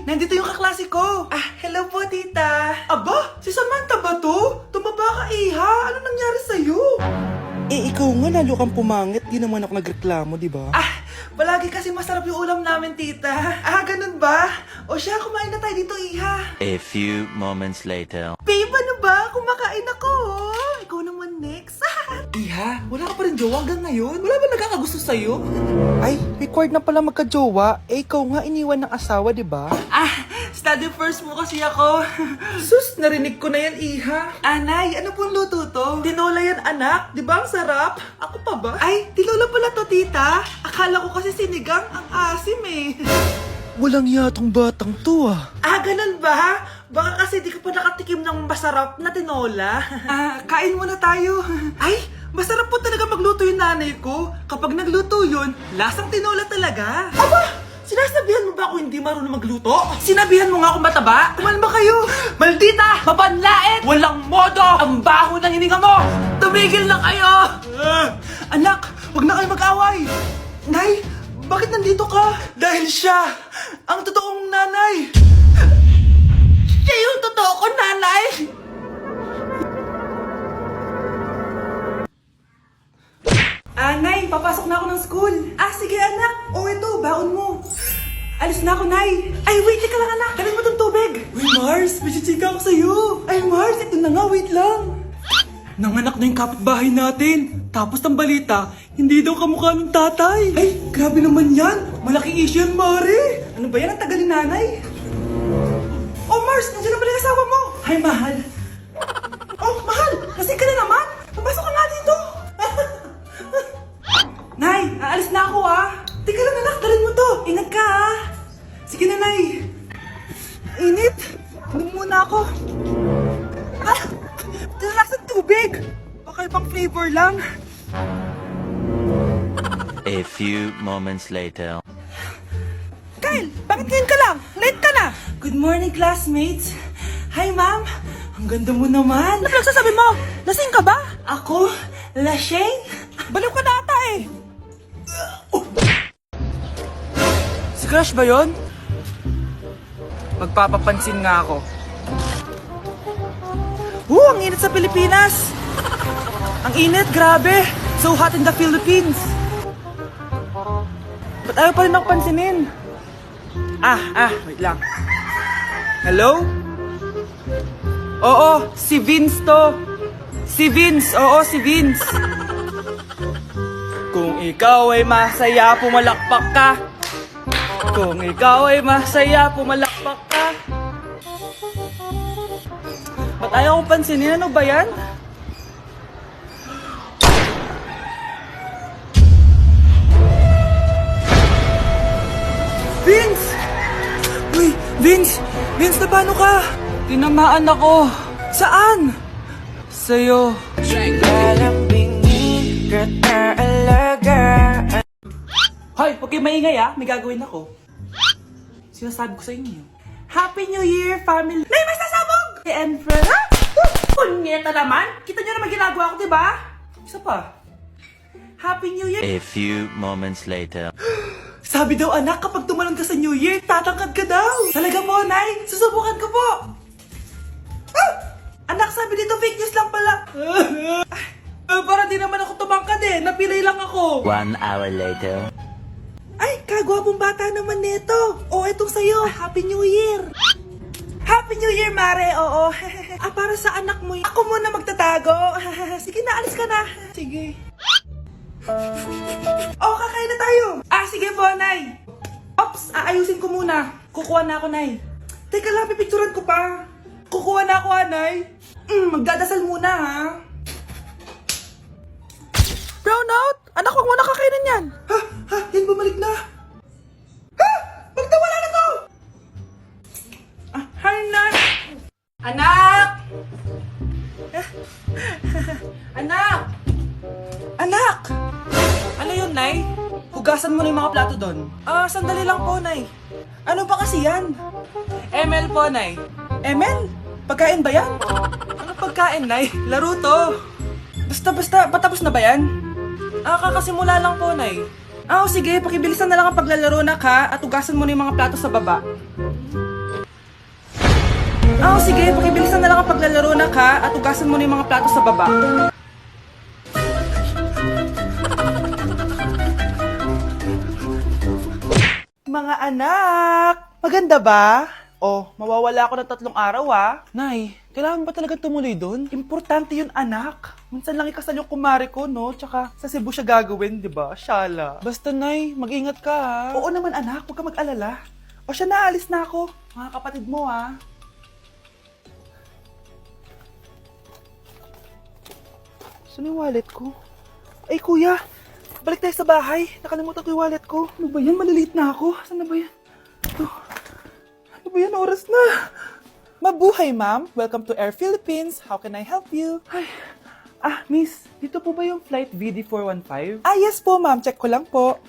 nandito yung kaklase ko. Hello po, tita. Aba, si Samantha ba to? Tumaba ka, Iha. Ano nangyari sa'yo? Ikaw nga lalo kang pumangit. Di naman ako nagreklamo, di ba? Palagi kasi masarap yung ulam namin, tita. Ganun ba? O siya, kumain na tayo dito, Iha. A few moments later. Babe, ano ba? Kumakain ako. Ikaw naman next. Iha, wala ka pa rin jowa hanggang ngayon? Wala ba nagkakagusto sa'yo? Ay, required na pala magka-jowa. Ikaw nga iniwan ng asawa, di ba? Study first mo kasi ako. Sus, narinig ko na yan, Iha. Anay, ano pong luto to? Tinola yan, anak. Di ba ang sarap? Ako pa ba? Ay, tinola pala to, tita. Akala ko kasi sinigang ang asim eh. Walang yatong batang to Ganun ba? Baka kasi di ka pa nakatikim ng masarap na tinola. Kain muna tayo. Ay, masarap po talaga magluto yung nanay ko. Kapag nagluto yun, lasang tinola talaga. Aba! Sinasabihan mo ba ako hindi marunong magluto? Sinabihan mo nga ako mataba? Kumalma kayo! Maldita! Mapanlait! Walang modo! Ang baho ng hininga mo! Tumigil na kayo! Anak, wag na kayo mag-away! Nay, bakit nandito ka? Dahil siya, ang totoong nanay! Siya yung totoo ko, nanay! Nay, papasok na ako ng school. Sige anak. Ito, baon mo. Alis na ako, Nay. Ay, wait, teka lang anak. Dalhin mo tong tubig. Uy, Mars, may chichika ako sa'yo. Ay, Mars, ito na nga, wait lang. Nanganak na yung kapitbahay natin. Tapos ng balita, hindi daw kamukha ng tatay. Ay, grabe naman yan. Malaking issue yan, Mari. Ano ba yan? Ang tagal ni nanay. Mars, nandiyan na pala yung asawa mo. Hi, mahal. Mahal, lasing ka na naman. Pumasok ka nga dito. Nay, aalis na ako Teka lang anak, dalhin mo to. Ingat ka Sige na, Nay. Init. Inom muna ako. Tilalak sa tubig. Baka ibang flavor lang. A few moments later. Kyle, bakit ngayon ka lang? Late ka na. Good morning, classmates. Hi, ma'am. Ang ganda mo naman. Ano pinagsasabi mo? Lasing ka ba? Ako? Lasing? Baliw ka na ata Si Crush ba yun? Magpapapansin nga ako. Ang init sa Pilipinas! Ang init, grabe! So hot in the Philippines! Ba't ayaw pa rin ako pansinin? Wait lang. Hello? Oo, si Vince to. Si Vince, si Vince. Kung ikaw ay masaya, pumalakpak ka. Kung ikaw ay masaya, pumalakpak ka. Ba't ayaw kong pansinin? Ano ba yan? Vince! Uy, Vince! Vince, na paano ka? Tinamaan ako. Saan? Sa'yo. Hoy, huwag kayo maingay may gagawin ako. Sinasabi ko sa inyo. Happy New Year, family! Nay, may sasabog! And friend, Punyeta naman! Kita nyo naman ginagawa ko, diba? Isa pa. Happy New Year! A few moments later. Sabi daw anak, kapag tumalon ka sa New Year, tatangkad ka daw! Talaga po, Nay! Susubukan ko po! Anak, sabi dito fake news lang pala! Para di naman ako tumangkad napilay lang ako! 1 hour later. Ay, kagwapong bata naman nito. Etong sa'yo. Happy New Year. Happy New Year, Mare. Oo. Para sa anak mo. Ako muna magtatago. Sige na, alis ka na. Sige. Kakain na tayo. Sige po, Nay. Ops, aayusin ko muna. Kukuha na ako, Nay. Teka lang, pipicturan ko pa. Kukuha na ako, Nay. Magdadasal muna, Brownout! Anak, wag mo na kakainin yan! Yan bumalik na! Magtawala na to! Hi, Nay! Anak! Anak! Anak! Ano yun, Nay? Hugasan mo na yung mga plato doon. Sandali lang po, Nay. Ano pa kasi yan? ML po, Nay. ML? Pagkain ba yan? Ano pagkain, Nay? Laro to. Basta, patapos na ba yan? Kakasimula lang po, Nay. Sige, pakibilisan na lang ang paglalaro, nak, ha? At ugasan mo na yung mga plato sa baba. Sige, pakibilisan na lang ang paglalaro na ka at ugasan mo na yung mga plato sa baba. Mga anak! Maganda ba? Oh, mawawala ako ng 3 araw Nay, kailangan ba talaga tumuloy doon? Importante yun, anak. Minsan lang ikasal yung kumare ko, no? Tsaka sa Cebu siya gagawin, di ba? Shala. Basta, Nay, mag-ingat ka, ha? Oo naman, anak. Huwag ka mag-alala. O siya, naalis na ako. Mga kapatid mo, ha? Saan yung wallet ko? Ay, kuya! Balik tayo sa bahay. Nakalimutan ko yung wallet ko. Ano ba yan? Maliliit na ako. Saan na ba yan? Ano ba yan? Oras na. Mabuhay, ma'am. Welcome to Air Philippines. How can I help you? Ay. Miss. Dito po ba yung flight VD415? Yes po, ma'am. Check ko lang po.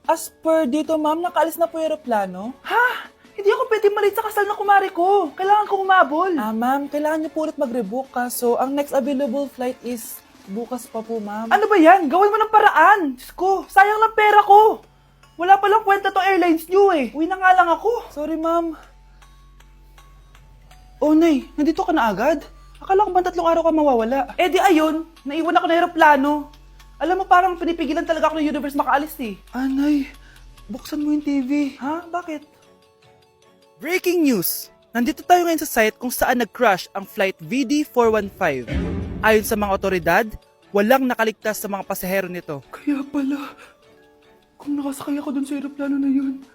As per dito, ma'am, nakaalis na po yung aeroplano. Ha? Hindi ako pwede malit sa kasal na kumari ko. Kailangan ko umabol. Ma'am, kailangan niyo po ulit mag-rebook ka. So, ang next available flight is bukas pa po, ma'am. Ano ba yan? Gawin mo ng paraan. Diyos ko, sayang lang pera ko. Wala palang kwenta tong airlines niyo eh. Uwi na nga lang ako. Sorry, ma'am. Oh, Nay, nandito ka na agad? Akala ko ba 3 araw ka mawawala? Eh di ayun, naiwan ako ng aeroplano. Alam mo, parang pinipigilan talaga ako ng universe makaalis eh. Nay, buksan mo yung TV. Ha? Bakit? Breaking news! Nandito tayo ngayon sa site kung saan nag-crash ang flight VD415. Ayon sa mga otoridad, walang nakaligtas sa mga pasahero nito. Kaya pala, kung nakasakay ako dun sa aeroplano na yun,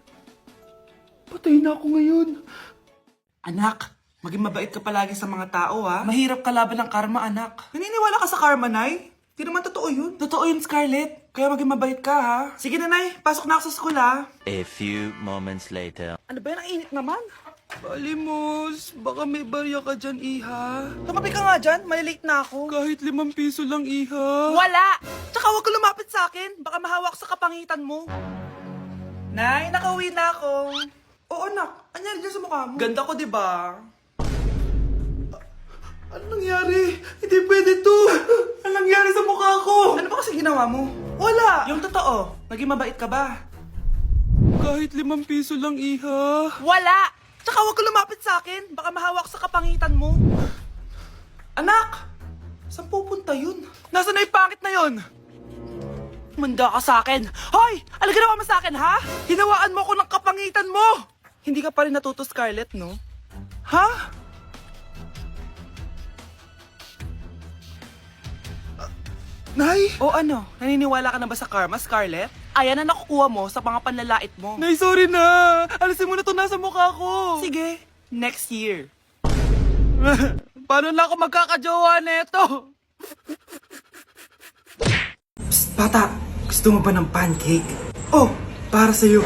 patay na ako ngayon. Anak, maging mabait ka palagi sa mga tao, ha? Mahirap kalaban ng karma, anak. Naniniwala ka sa karma, Nay? Di naman totoo yun. Totoo yun, Scarlett. Kaya maging mabait ka, ha? Sige na, Nay. Pasok na ako sa school, ha? A few moments later. Ano ba yan? Ang init naman. Balimos, baka may barya ka dyan, Iha. Tumabi ka nga dyan, malilate na ako. Kahit 5 piso lang, Iha. Wala! Tsaka huwag ka lumapit sa akin, baka mahawak sa kapangitan mo. Nay, nakauwi na ako. Oo, anak. Anyari dyan sa mukha mo? Ganda ko, di ba? Ano nangyari? Hindi pwede to. Ano nangyari sa mukha ko? Ano ba kasi ginawa mo? Wala! Yung totoo, naging mabait ka ba? Kahit 5 piso lang, Iha. Wala! Tsaka huwag ka lumapit sa akin, baka mahawak sa kapangitan mo. Anak! Saan pupunta yun? Nasaan na yung pangit na yun? Manda ka sa akin. Hoy! Ano ginawa mo sa akin, ha? Hinawaan mo ako ng kapangitan mo! Hindi ka pa rin natuto, Scarlett, no? Ha? Nay! O ano? Naniniwala ka na ba sa karma, Scarlett? Ayan na nakukuha mo sa mga panlalait mo. Nay, sorry na! Alisin mo na to nasa mukha ko! Sige, next year. Paano na ako magkakajowa neto? Psst, bata! Gusto mo ba ng pancake? Oh, para sa'yo.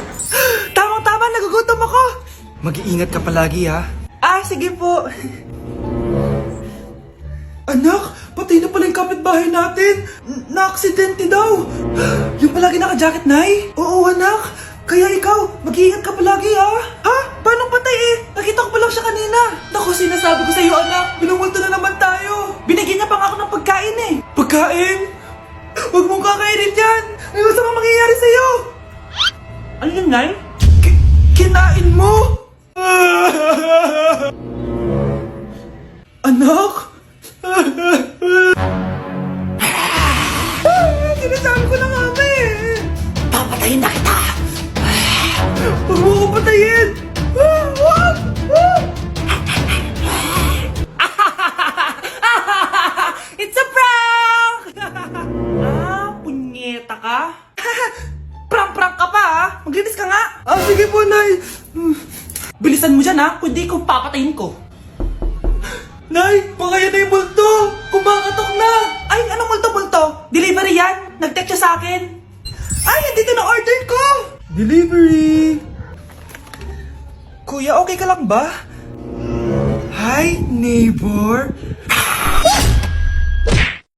Tamang-tama, nagugutom ako! Mag-iingat ka palagi, ha? Sige po. Anak, patay na pala yung kapitbahay natin. Na-aksidente daw. Yung palagi naka-jacket, Nay? Oo, anak. Kaya ikaw, mag-iingat ka palagi, ha? Ha? Paano patay eh? Nakita ko pa lang siya kanina. Naku, sinasabi ko sa iyo, anak. Binumulto na naman tayo. Binigyan niya pa nga ako ng pagkain eh. Pagkain? Huwag mong kakainin yan. May masamang mangyayari sa'yo. Ano yun, Nay? Kinain mo? Anak? Sinasabi ko na nga ba eh. Papatayin na kita. Huwag mo ko patayin. It's a prank! Punyeta ka? Prank-prank ka pa ha? Maglinis ka nga. Sige po, Nay. Bilisan mo dyan ha, kundi ko papatayin ko. Nay, baka yan na yung multo! Kumakatok na! Ay, anong multo-multo? Delivery yan! Nag-text siya sa akin! Ay, andito na order ko! Delivery! Kuya, okay ka lang ba? Hi, neighbor!